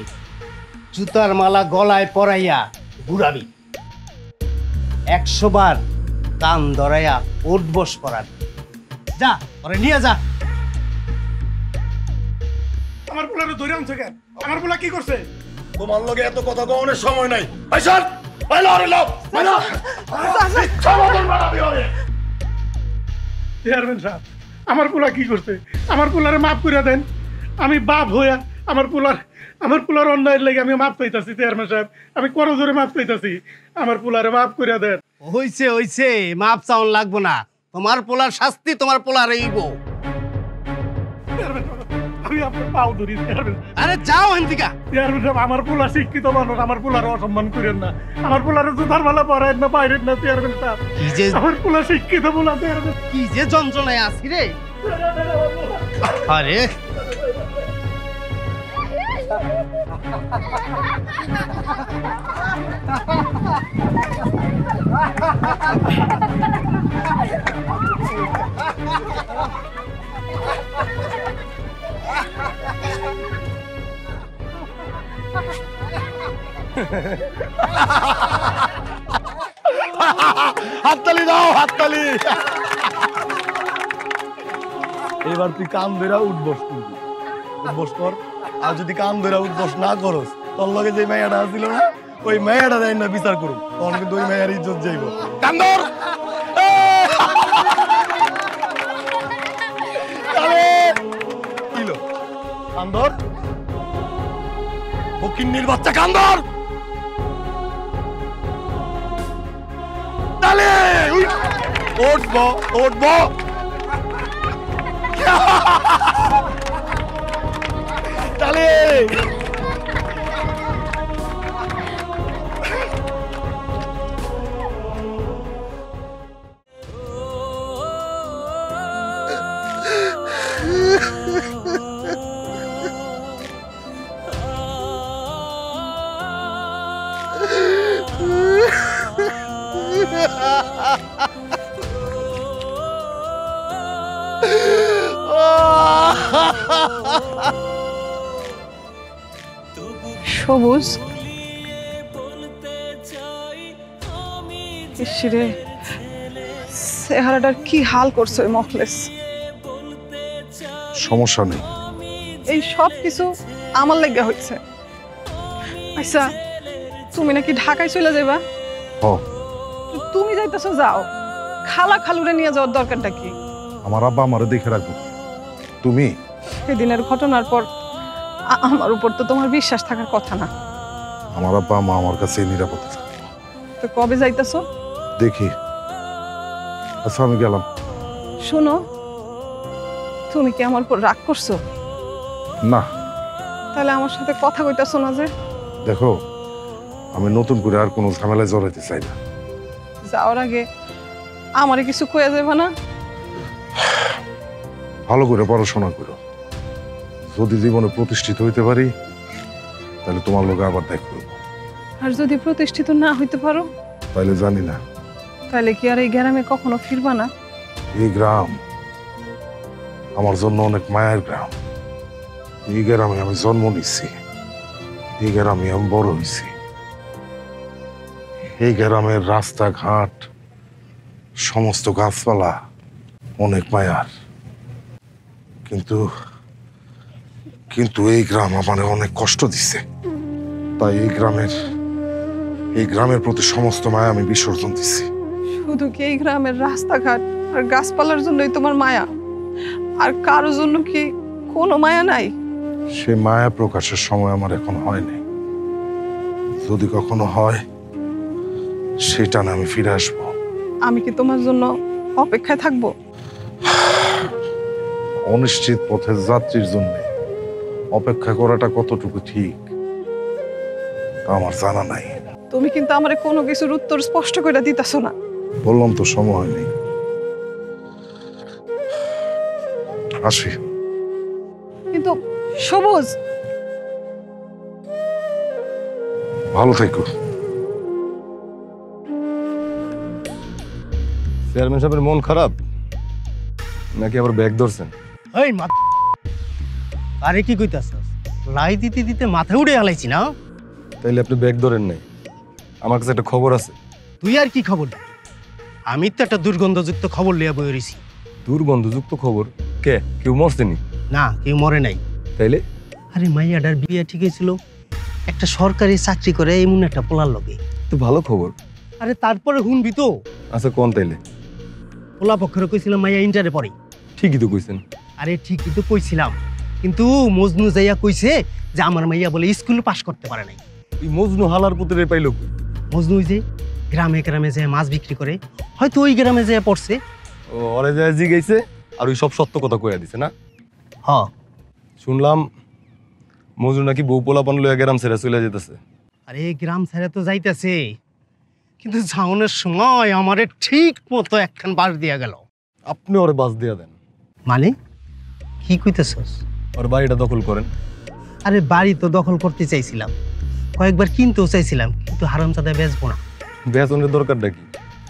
A: জুতার মালা গলায় পরাইয়া ঘুরাবি, 100 বার কান ধরাইয়া উঠবস করাবি। যা, পরে নিয়ে যা।
C: আমার পোলারে ধরে আনছে কেন? আমার পোলা কি করছে?
G: তোমার লগে এত কথা কওয়ার সময় নাই। আইসান, বাইলা আরে লাও, বাইলা। সমাধান বানাবি হবে।
C: চেয়ারম্যান সাহেব, আমার পোলা কি করছে? আমার পোলারে মাফ করে দেন। আমি বাপ হইয়া আমার পোলার অন্যায়ের লেগে আমি মাফ চাইতাছি। চেয়ারম্যান সাহেব, আমি করজোরে মাফ চাইতাছি, আমার পোলারে মাফ করে দেন।
A: হইছে হইছে, মাপ চাউন লাগবো না। তোমার পোলার শাস্তি তোমার পোলার হইব।
C: চেয়ারম্যান সাহেব, আমি আপনার পাও ধরি। চেয়ারম্যান
A: আরে যাও হেন্দিকা।
C: চেয়ারম্যান সাহেব, আমার পোলা শিক্ষিত মানুষ, আমার পোলারে অসম্মান করেন না। আমার পোলারে জুতার মালা পরায়েন না, বাইরেন না। চেয়ারম্যান সাহেব,
A: কি যে
C: আমার পোলা শিক্ষিত পোলা। চেয়ারম্যান,
A: কি যে যন্ত্রণায় আছি রে। আরে
G: হাততালি দাও, হাততালি। এবার তুই কান ধরে উঠবস, কিন্তু উঠবস কর। আর যদি কান ধরে উঠবস না করস, তোর লগে যে মেয়েটা ছিল না, ওই মেয়েটা দেয় না বিচার করুন, তখন কিন্তু ওই মেয়ের ইজ্জত যাইব। কান ধর। কিলো কান ধর, ফকিন্নির বাচ্চা কান ধর। উঠবো উঠবো তাহলে
F: সবুজ ইসরে চেহারাটার কি হাল করছে ওই মখলেস।
E: সমস্যা নেই।
F: এই সব কিছু আমার লেগে হচ্ছে। আচ্ছা তুমি নাকি ঢাকায় চলে যাবা?
E: হ,
F: তুমি যাইতেছো যাও, খালা খালুরে নিয়ে যাওয়ার দরকারটা কি?
E: আমার আব্বা আমারে দেখে রাখবো। তুমি
F: সেদিনের ঘটনার পর আমার উপর তো তোমার বিশ্বাস থাকার কথা না।
E: আমার আব্বা মা আমার কাছে নিরাপদে থাকবো।
F: তো কবে যাইতেছো?
E: দেখি। আচ্ছা আমি গেলাম।
F: শোনো, তুমি কি আমার উপর রাগ করছো?
E: না
F: তাহলে আমার সাথে কথা কইতাছো না যে?
E: দেখো, আমি নতুন করে আর কোনো ঝামেলায় জড়াইতে চাই না।
F: যাওয়ার আগে আমারে কিছু কইয়া যাবে না?
E: ভালো করে পড়াশোনা করো। যদি জীবনে প্রতিষ্ঠিত হইতে পারি তাহলে তোমার লোকে আবার দেখ করবো।
F: আর যদি প্রতিষ্ঠিত না হইতে পারো?
E: তাইলে জানি না।
F: তাহলে কি আর এই গ্রামে কখনো ফিরবা না?
E: এই গ্রাম আমার জন্য অনেক মায়ের গ্রাম। এই গ্রামে আমি জন্ম নিচ্ছি, এই গ্রামে আমি বড় হয়েছি। এই গ্রামের রাস্তাঘাট, সমস্ত গাছপালা অনেক মায়ার। কিন্তু কিন্তু এই গ্রাম আমার অনেক কষ্ট দিচ্ছে। তাই এই গ্রামের প্রতি সমস্ত মায়া আমি বিসর্জন দিচ্ছি।
F: শুধু কি এই গ্রামের রাস্তাঘাট আর গাছপালার জন্যই তোমার মায়া? আর কারোর জন্য কি কোনো মায়া নাই?
E: সে মায়া প্রকাশের সময় আমার এখন হয়নি। যদি কখনো হয় সেটা না আমি ফিরে আসবো।
F: আমি কি তোমার জন্য অপেক্ষায় থাকবো?
E: অনিশ্চিত পথের যাত্রীর জন্য অপেক্ষা করাটা কতটুকু ঠিক তা আমার জানা নাই।
F: তুমি কিন্তু আমারে কোনো কিছুর উত্তর স্পষ্ট করে দিতেছো না।
E: বললাম তো সময় নেই। আসি।
F: কিন্তু সবুজ,
E: ভালো থেকো।
B: চেয়ারম্যান সাহেবের মন খারাপ নাকি আবার ব্যাগ ধরছেন?
A: এই মা, আরে কি কইতাছস? লাই দিতে দিতে মাথা উড়ে হালাইছি না।
B: তাইলে আপনি ব্যাগ ধরেন নাই? আমার কাছে একটা খবর আছে।
A: তুই আর কি খবর দিবি? আমি তো একটা দুর্গন্ধযুক্ত খবর লিয়া বই রইছি।
B: দুর্গন্ধযুক্ত খবর? কে কেউ মরছেনি?
A: না, কেউ মরে নাই।
B: তাইলে
A: আরে মাইয়াটার বিয়ে ঠিক হয়েছিল, একটা সরকারি চাকরি করে এমন একটা পোলার লগে।
B: তো ভালো খবর।
A: আরে তারপরে শুনবি তো,
B: আচ্ছা কোন তাইলে?
A: পোলা পক্ষরে কইছিলাম মাইয়া ইন্টারে পড়ে।
B: ঠিকই তো কইছেন।
A: আরে ঠিকই তো কইছিলাম, কিন্তু মজনু যাইয়া কইছে যে আমার মাইয়া বলে স্কুল পাস করতে পারে নাই।
B: এই মজনু হালার পুত্রে পাইল কই?
A: মজনু যে গ্রামে গ্রামে যে মাছ বিক্রি করে, হয়তো ওই গ্রামে যেয়ে পড়ছে।
B: ও ওরে যায় জিগাইছে আর ওই সব সত্য কথা কইয়া দিছে না?
A: হ,
B: শুনলাম মজনু নাকি বউ পোলাপান লইয়া গ্রাম ছেড়ে চলে যেতেছে।
A: আরে গ্রাম ছেড়ে তো যাইতেছে, কিন্তু যাওনের সময় আমারে ঠিক মতো একখান বাস দিয়া গেল।
B: আপনি ওরে বাস দিয়া দেন।
A: মানে কি কইতেছস?
B: ওর বাড়িটা দখল করেন।
A: আরে বাড়ি তো দখল করতে চাইছিলাম, কয়েকবার কিনতেও চাইছিলাম, কিন্তু হারামজাদা বেচবো না।
B: বেতনের দরকারটা কি?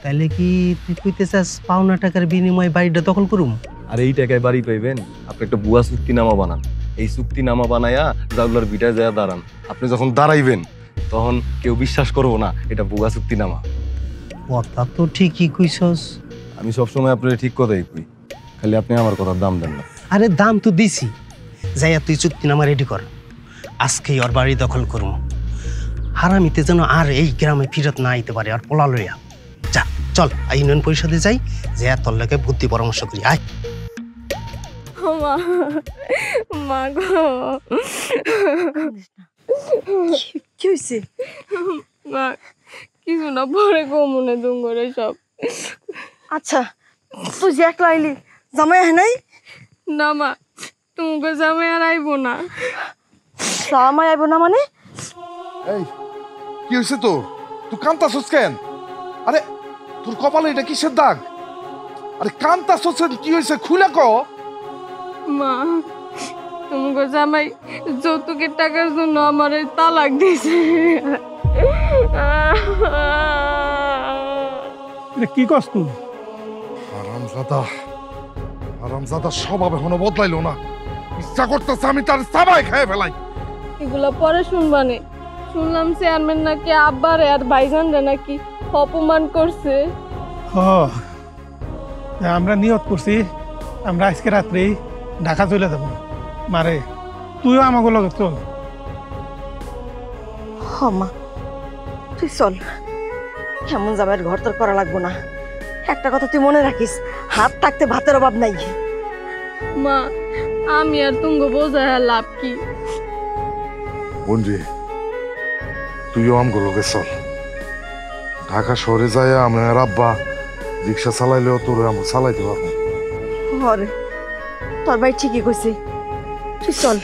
A: তাইলে কি তুই কইতে চাস পাওনা টাকার বিনিময়ে বাড়িটা দখল করুম?
B: আর এই টাকায় বাড়ি পাইবেন? আপনি একটা ভুয়া চুক্তিনামা বানান। এই চুক্তিনামা বানায়া জাউলার বিটায় যায় দাঁড়ান। আপনি যখন দাঁড়াইবেন তখন কেউ বিশ্বাস করবো না এটা ভুয়া চুক্তিনামা।
A: কথা তো ঠিকই কইছস।
B: আমি সবসময় আপনার ঠিক কথাই কই, খালি আপনি আমার কথার দাম দেন না।
A: আরে দাম তো দিছি, যাইয়া তুই চুক্তিনামা রেডি কর। আজকেই ওর বাড়ি দখল করুম, হারামিতে যেন আর এই গ্রামে ফিরত না আইতে পারে। আর পোলা লইয়া যা, চল ইউনিয়ন পরিষদে যাই, যে তোর লাগে বুদ্ধি পরামর্শ করি। আয়
H: মা, মা গো,
D: কি হয়েছে?
H: মা কিছু না, পরে গো মনে দুম করে সব।
D: আচ্ছা তুই যে একলা আইলি, জামাই আহে নাই?
H: না মা, তোমাকে জামাই আর আইবো না।
D: জামাই আইব না মানে?
E: এই কি হয়েছে তোর? তুই কান্তাছস কেন? আরে তোর কপালে এটা কিসের দাগ? আরে কান্তাছস কেন? কি হয়েছে খুলে ক।
H: মা, তোমাকে জামাই যৌতুকের টাকার জন্য আমার তালাক দিয়েছে।
C: এটা কি কস তুই?
E: আরামজাদা স্বভাব এখনো বদলাইলো না। ইচ্ছা করতেছে আমি তার সাবাই খেয়ে ফেলাই।
H: এগুলা পরে শুনবানে। শুনলাম চেয়ারম্যান নাকি আব্বারে আর ভাইজানরে নাকি অপমান করছে।
C: আমরা নিয়ত করছি আমরা আজকে রাত্রেই ঢাকা চলে যাব। মারে তুইও আমাকে লগে চল।
D: হ মা, তুই চল। এমন জামাইয়ের ঘর তোর করা লাগবো না। একটা কথা তুই মনে রাখিস, হাত থাকতে ভাতের অভাব নাই।
H: মা, আমি আর তুঙ্গ বোঝায় লাভ কি?
E: বন্ধু তুইও আমগুলোকে চল। ঢাকা শহরে যায় আমি আর আব্বা রিক্সা চালাইলেও তোর আমি চালাইতে পারবো।
D: হরে তোর ভাই ঠিকই কইছে, তুই চল,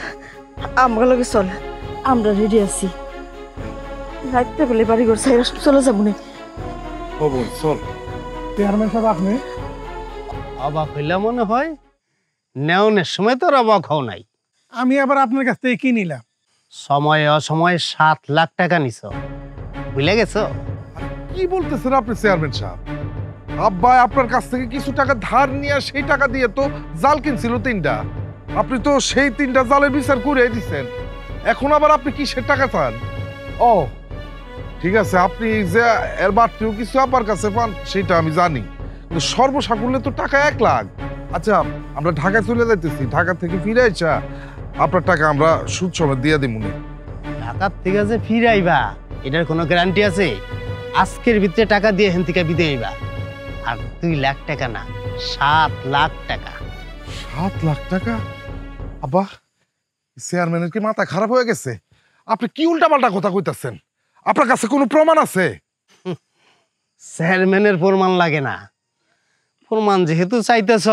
D: আমার লগে চল। আমরা রেডি আছি। রাখতে বলে বাড়ি ঘর সাইরা চলে যাবো না।
E: চল।
C: চেয়ারম্যান সাহেব আপনি
A: অবাক হইলা মনে হয়? নেওনের সময় তোর অবাক হও নাই।
C: আমি আবার আপনার কাছ থেকে কি নিলাম?
A: সময় অসময়ে 7 লাখ টাকা নিছ, ভুলে গেছো?
E: কি বলতেছেন আপনি চেয়ারম্যান সাহেব? আব্বা আপনার কাছ থেকে কিছু টাকা ধার নিয়ে সেই টাকা দিয়ে তো জাল কিনছিল 3টা। আপনি তো সেই 3টা জালের বিচার করে দিচ্ছেন। এখন আবার আপনি কিসের টাকা চান? ও ঠিক আছে, আপনি যে এর বাড়তিও কিছু আপনার কাছে পান সেটা আমি জানি, কিন্তু সর্বসাকুল্যে তো টাকা 1 লাখ। আচ্ছা আমরা ঢাকায় চলে যাইতেছি, ঢাকা থেকে ফিরে আইসা আপনার টাকা আমরা সুদ সমেত দিয়ে দিব।
A: ঢাকার থেকে যে ফিরে আইবা এটার কোনো গ্যারান্টি আছে? আজকের ভিতরে টাকা দিয়ে হেন থেকে বিদে আইবা। আর 2 লাখ টাকা না, 7 লাখ টাকা।
E: 7 লাখ টাকা? আব্বা চেয়ারম্যানের কি মাথা খারাপ হয়ে গেছে? আপনি কি উল্টাপাল্টা কথা কইতাছেন? আপনার কাছে কোনো প্রমাণ আছে?
A: চেয়ারম্যানের প্রমাণ লাগে না। প্রমাণ যেহেতু চাইতেছ,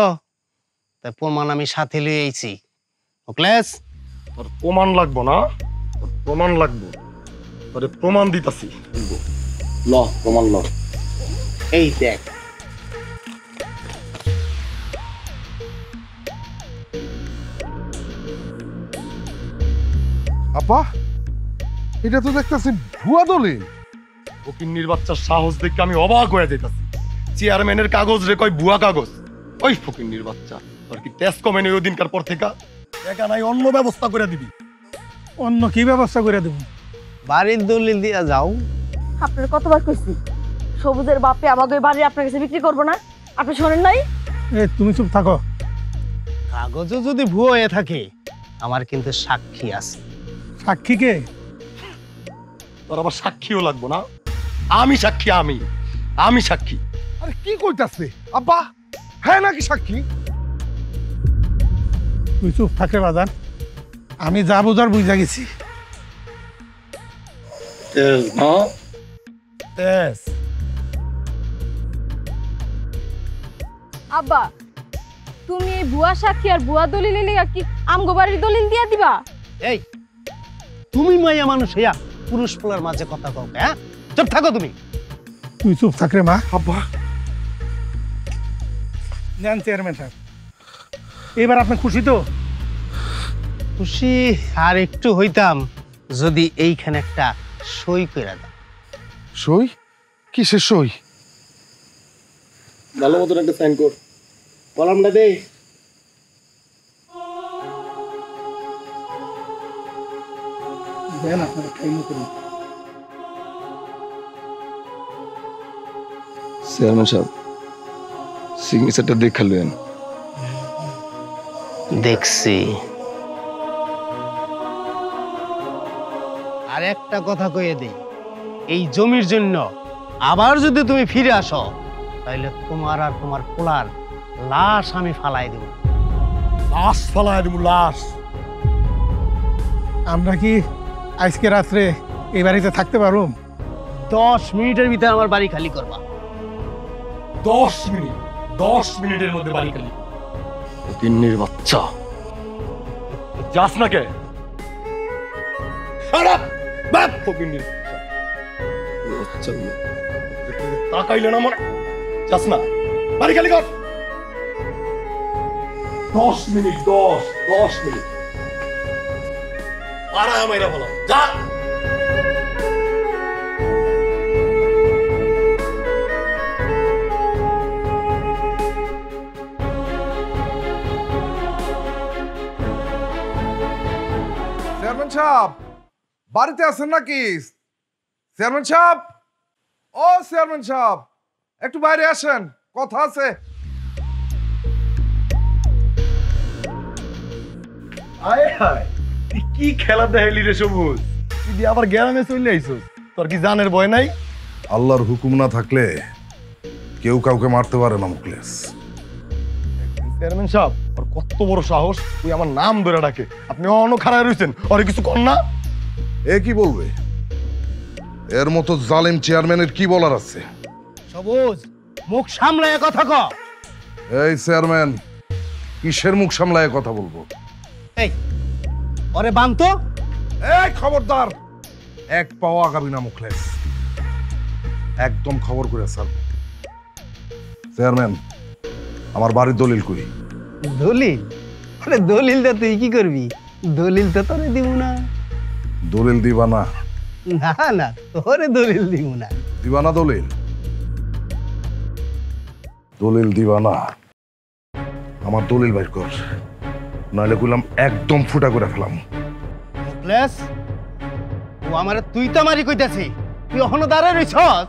A: তাই প্রমাণ আমি সাথে লিয়ে আইছি। ওকলেস,
G: তোর প্রমাণ লাগবো না, তোর প্রমাণ লাগবো। তোরে প্রমাণ দিতাছি। ল প্রমাণ ল।
A: এই দেখ।
E: আব্বা এটা তো দেখতেছি ভুয়া দলিল।
G: ফকিন্নির বাচ্চার সাহস দেখে আমি অবাক হয়ে যাইতাছি। চেয়ারম্যানের কাগজ রে কয় ভুয়া কাগজ। ওই ফকিন্নির বাচ্চা, তোর কি তেজ কমে নেই ওই দিনকার পর থেকে? টাকা নাই, অন্য ব্যবস্থা করে দিবি।
C: অন্য কি ব্যবস্থা করে দেব?
A: বাড়ির দলিল দিয়া যাও।
D: আপনার কতবার কইছি সবুজের বাপে আমাকে বাড়ি আপনার কাছে বিক্রি করবো না? আপনি শোনেন নাই?
C: তুমি চুপ থাকো।
A: কাগজও যদি ভুয়ো হয়ে থাকে, আমার কিন্তু সাক্ষী আছে।
C: সাক্ষী কে?
G: তোর আবার সাক্ষীও লাগবো না? আমি সাক্ষী, আমি সাক্ষী।
E: আরে কি কইতাছে আব্বা? হ্যাঁ নাকি সাক্ষী?
C: তুই চুপ থাকে বাজান, আমি যা বুঝার বুঝা গেছি।
H: আব্বা, তুমি এই ভুয়া সাক্ষী আর ভুয়া দলিল লিগা কি আমগো বাড়ির দলিল দিয়া দিবা?
A: এই তুমি মাইয়া মানুষ হইয়া পুরুষ পোলার মাঝে কথা কও, হ্যাঁ? চুপ থাকো তুমি।
C: তুই চুপ থাক রে মা।
E: আব্বা
C: নেন চেয়ারম্যান সাহেব, এবার আপনি খুশি তো?
A: খুশি আর একটু হইতাম যদি এইখানে একটা সই কইরা দাও।
E: সই? কিসের সই?
G: ভালো মতন একটা সাইন কর।
A: কলমটা দে।
C: দেন আপনারা টাইম করুন।
B: চেয়ারম্যান সাহেব সিগনেচারটা দেখালেন?
A: দেখছি। আর একটা কথা কইয়ে দেই, এই জমির জন্য আবার যদি তুমি ফিরে আসো, তাহলে তোমার আর তোমার পোলার লাশ আমি ফালাই দেব।
G: লাশ ফালাই দেব, লাশ।
C: আমরা কি আজকে রাত্রে এই বাড়িতে থাকতে পারবো?
A: 10 মিনিটের ভিতরে আমার বাড়ি খালি করবা।
G: 10 মিনিট? 10 মিনিটের মধ্যে বাড়ি খালি। তিন্নির বাচ্চা যাস না কে? আরে বাপ ফকিন্নির বাচ্চা তাকাইলে না মনে যাস না বাড়ি খালি কর। 10 মিনিট 10 মিনিট আরাম এরা বলো যা।
E: চেয়ারম্যান সাহেব বাড়িতে আছেন নাকি? চেয়ারম্যান সাহেব, ও চেয়ারম্যান সাহেব, একটু বাইরে আসেন, কথা আছে।
G: আয় হায় তুই কি খেলা দেখাইলি রে সবুজ? তুই আবার গ্রামে চলে আইছস, তোর কি জানের ভয় নাই?
E: আল্লাহর হুকুম না থাকলে কেউ কাউকে মারতে পারে না মুখলেস।
G: চেয়ারম্যান সাহেব ওর কত বড় সাহস, তুই আমার নাম ধরে ডাকে। আপনি অন্য খারাপ রয়েছেন, ওরে কিছু কর না।
E: এ কি বলবে? এর মতো জালেম চেয়ারম্যানের কি বলার আছে?
A: সবুজ মুখ সামলায় কথা ক।
E: এই চেয়ারম্যান, কিসের মুখ সামলায় কথা বলবো?
A: এই ওরে বানতো।
E: এই খবরদার, এক পাও আগাবি না মুখলেস, একদম খবর করে স্যার। চেয়ারম্যান, আমার বাড়ির দলিল কই?
A: দলিল? আরে দলিলটা তুই কি করবি? দলিল তো তোরে দিব না।
E: দলিল দিবা না?
A: না না, তোরে দলিল দিব না।
E: দিবা না দলিল? দলিল দিবা না? আমার দলিল বাইর কর, নাহলে কইলাম একদম ফুটা করে ফেলাম।
A: মুখলেস, ও আমারে তুই তো মারি কইতাছি, তুই এখনো দাঁড়ায় রইছস?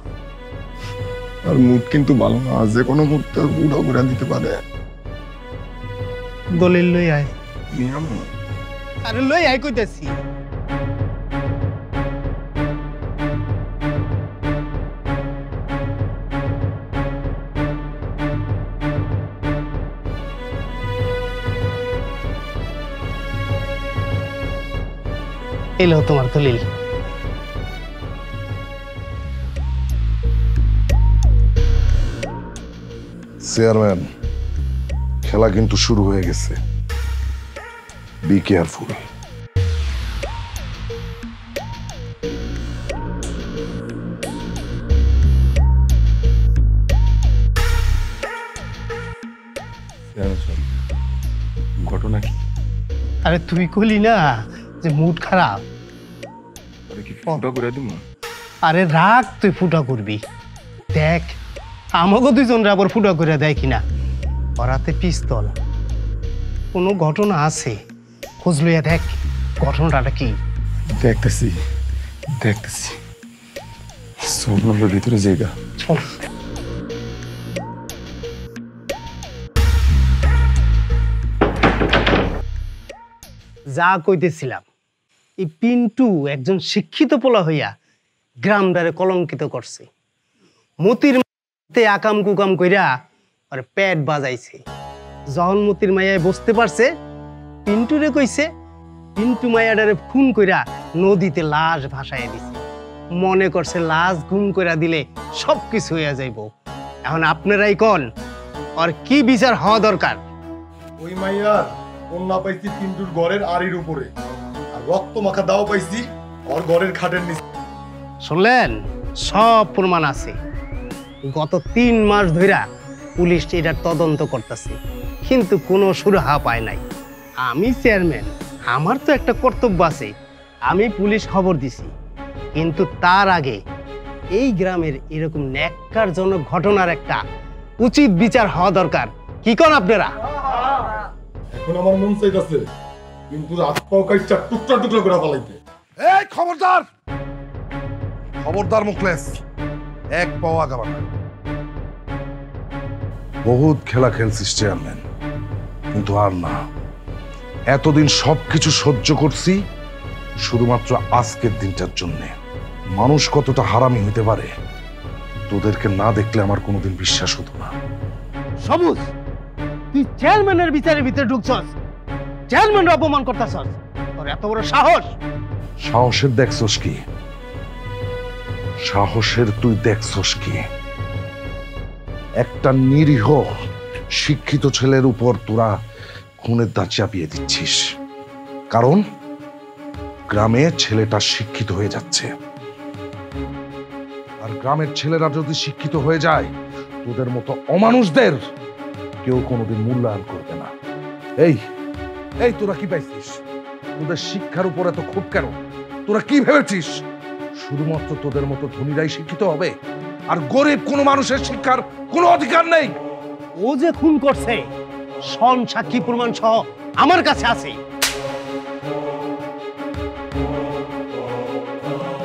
B: আর মুড কিন্তু ভালো না, যে কোনো মুহূর্তে বুড়ো করে দিতে পারে।
A: দলিল লই আয়।
B: নিয়ম
A: আরে লই আয় কইতাছি। এলো তোমার দলিল।
E: চেয়ারম্যান, খেলা কিন্তু শুরু হয়ে গেছে, বি কেয়ারফুল।
B: ঘটনা কি?
A: আরে তুই কইলি না যে মুড খারাপ?
B: আরে কি ফুটা করে দিম?
A: আরে রাগ, তুই ফুটা করবি। দেখ আমাকে দুইজনরা আবার ফুটা করে দেয় কিনা। ওরাতে পিস্তল, কোনো ঘটনা আছে, খোঁজ লইয়া দেখ ঘটনাটা কি।
B: দেখতেছি দেখতেছি, সোনার ভিতরে জায়গা।
A: চল। যা কইতেছিলাম, এই পিন্টু একজন শিক্ষিত পোলা হইয়া গ্রামদারে কলঙ্কিত করছে। মতির আকাম কুকাম কইরা আর পেট বাজাইছে। যখন মতির মাইয়ায় বুঝতে পারছে, পিন্টুরে কইছে, পিন্টু মাইয়াডারে খুন কইরা নদীতে লাশ ভাসাইয়া দিছে। মনে করছে লাশ গুম কইরা দিলে সবকিছু হইয়া যাইব। এখন আপনারাই কোন আর কি বিচার হওয়া দরকার?
G: ওই মাইয়ার কন্যা পাইছি পিন্টুর ঘরের আড়ির উপরে, আর রক্ত মাখা দাও পাইছি ওর ঘরের খাটের নিচে।
A: শুনলেন? সব প্রমাণ আছে। গত 3 মাস ধইরা পুলিশ এটার তদন্ত করতেছে, কিন্তু কোনো সুরাহা পায় নাই। আমি চেয়ারম্যান, আমার তো একটা কর্তব্য আছে, আমি পুলিশ খবর দিছি। কিন্তু তার আগে এই গ্রামের এরকম ন্যাক্কারজনক ঘটনার একটা উচিত বিচার হওয়া দরকার। কি কোন আপনারা?
G: এখন আমার মন চাইতাছে কিন্তু হাত পাও কাইটা টুকরা টুকরা করে ফেলাইতে।
E: এই খবরদার, খবরদার মুখলেস, এক পাও আগাবা না। বহুত খেলা খেলছিস চেয়ারম্যান, কিন্তু আর না। এতদিন সবকিছু সহ্য করছি শুধুমাত্র আজকের দিনটার জন্য। মানুষ কতটা হারামি হইতে পারে তোদেরকে না দেখলে আমার কোনোদিন বিশ্বাস হতো না।
A: সবুজ, তুই চেয়ারম্যানের বিচারের ভিতরে ঢুকছস, চেয়ারম্যানের অপমান করতেছস। তোর এত বড় সাহস!
E: সাহসের দেখছস কি? সাহসের তুই দেখছস কি? একটা নিরীহ শিক্ষিত ছেলের উপর তোরা খুনের দাঁত চাপিয়ে দিচ্ছিস, কারণ গ্রামে ছেলেটা শিক্ষিত হয়ে যাচ্ছে। আর গ্রামের ছেলেরা যদি শিক্ষিত হয়ে যায়, তোদের মতো অমানুষদের কেউ কোনোদিন মূল্যায়ন করবে না। এই এই তোরা কি পাইছিস? তোদের শিক্ষার উপর এত ক্ষোভ কেন? তোরা কি ভেবেছিস শুধুমাত্র তোদের মতো ধনীরাই শিক্ষিত হবে, আর গরিব কোনো মানুষের শিক্ষার কোনো অধিকার নেই?
A: ও যে খুন করছে সন সাক্ষী প্রমাণ সহ আমার কাছে আছে।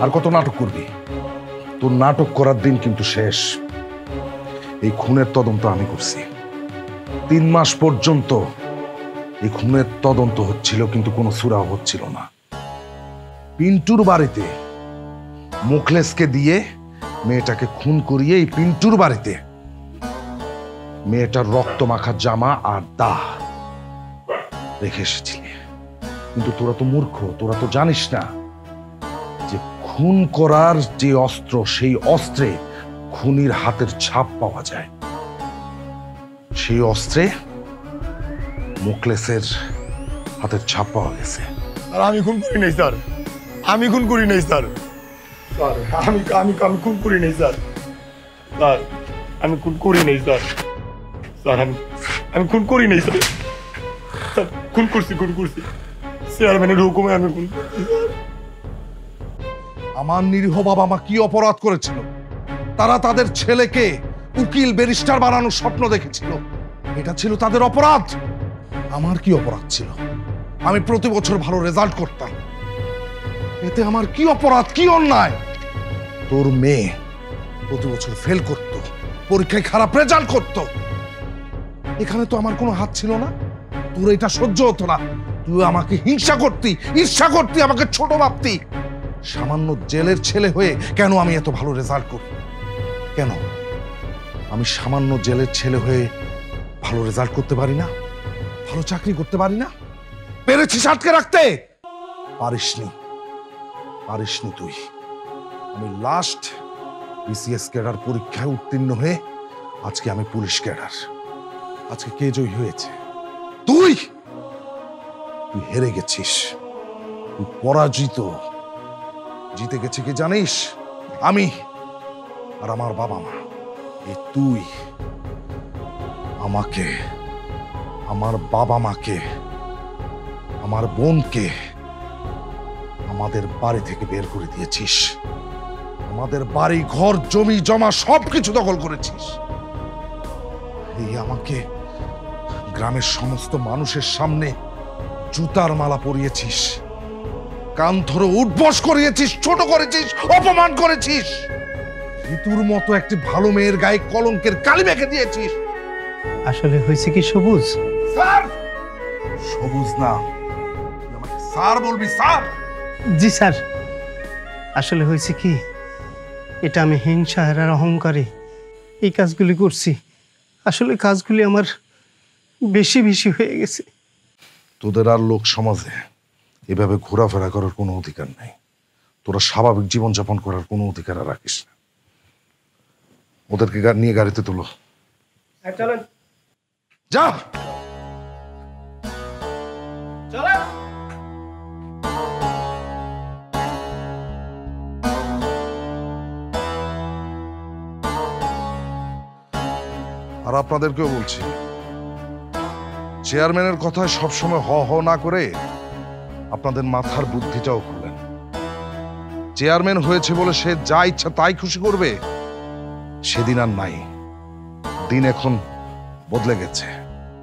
E: আর কত নাটক করবি? তোর নাটক করার দিন কিন্তু শেষ। এই খুনের তদন্ত আমি করছি। 3 মাস পর্যন্ত এই খুনের তদন্ত হচ্ছিল, কিন্তু কোনো সুরাও হচ্ছিল না। পিন্টুর বাড়িতে মুখলেসকে দিয়ে মেয়েটাকে খুন করিয়ে এই পিন্টুর বাড়িতে মেয়েটার রক্ত মাখা জামা আর দাহ রেখে এসেছিলি। কিন্তু তোরা তো মূর্খ, তোরা তো জানিস না যে খুন করার যে অস্ত্র, সেই অস্ত্রে খুনির হাতের ছাপ পাওয়া যায়। সেই অস্ত্রে মুখলেসের হাতের ছাপ পাওয়া গেছে।
G: আর আমি খুন করি নাই স্যার, আমি খুন করি নাই স্যার। স্যার আমি আমি আমি খুন করি নাই স্যার। স্যার আমি খুন করি নাই স্যার। স্যার আমি খুন করি নাই স্যার। স্যার খুন করছি চেয়ারম্যানের হুকুমে আমি খুন করছি।
E: আমার নিরীহ বাবা মা কি অপরাধ করেছিল? তারা তাদের ছেলেকে উকিল ব্যারিস্টার বানানোর স্বপ্ন দেখেছিল, এটা ছিল তাদের অপরাধ। আমার কি অপরাধ ছিল? আমি প্রতি বছর ভালো রেজাল্ট করতাম, এতে আমার কি অপরাধ, কি অন্যায়? তোর মেয়ে প্রতি বছর ফেল করত, পরীক্ষায় খারাপ রেজাল্ট করত, এখানে তো আমার কোনো হাত ছিল না। তোর এটা সহ্য হতো না, তুই আমাকে হিংসা করতি, ঈর্ষা করতি, আমাকে ছোট ভাবতি। সামান্য জেলের ছেলে হয়ে কেন আমি এত ভালো রেজাল্ট করি? কেন আমি সামান্য জেলের ছেলে হয়ে ভালো রেজাল্ট করতে পারি না? ভালো চাকরি করতে পারি না? পেরেছিস আটকে রাখতে? পারিসনি তুই। আমি লাস্ট বিসিএস ক্যাডার পরীক্ষায় উত্তীর্ণ হয়ে আজকে আমি পুলিশ ক্যাডার। আজকে কে জয়ী হয়েছে? তুই হেরে গেছিস, তুই পরাজিত। জিতে গেছে কি জানিস? আমি আর আমার বাবা মা। এই তুই আমাকে, আমার বাবা মাকে, আমার বোনকে আমাদের বাড়ি থেকে বের করে দিয়েছিস। আমাদের বাড়ি ঘর জমি জমা সবকিছু দখল করেছিস। এই আমাকে গ্রামের সমস্ত মানুষের সামনে জুতার মালা পরিয়েছিস, কান ধরে উঠবস করিয়েছিস, ছোট করেছিস, অপমান করেছিস। ঋতুর মতো একটি ভালো মেয়ের গায়ে কলঙ্কের কালি মেখে দিয়েছিস।
A: আসলে হয়েছে কি সবুজ?
E: স্যার! সবুজ না, তুই আমাকে স্যার বলবি? স্যার!
A: জি স্যার, আসলে হয়েছে কি, এটা আমি হিংসা আর অহংকারে এই কাজগুলি করছি। আসলে কাজগুলি আমার বেশি হয়ে গেছে।
E: তোদের আর লোক সমাজে এভাবে ঘোরাফেরা করার কোনো অধিকার নেই। তোরা স্বাভাবিক জীবনযাপন করার কোনো অধিকার আর রাখিস না। ওদেরকে নিয়ে গাড়িতে তুলো,
A: চলেন।
E: যা। আর আপনাদেরকেও বলছি, চেয়ারম্যানের কথায় সবসময় হ হ না করে আপনাদের মাথার বুদ্ধিটাও খুলেন। চেয়ারম্যান হয়েছে বলে সে যা ইচ্ছা তাই খুশি করবে, সেদিন আর নাই। দিন এখন বদলে গেছে।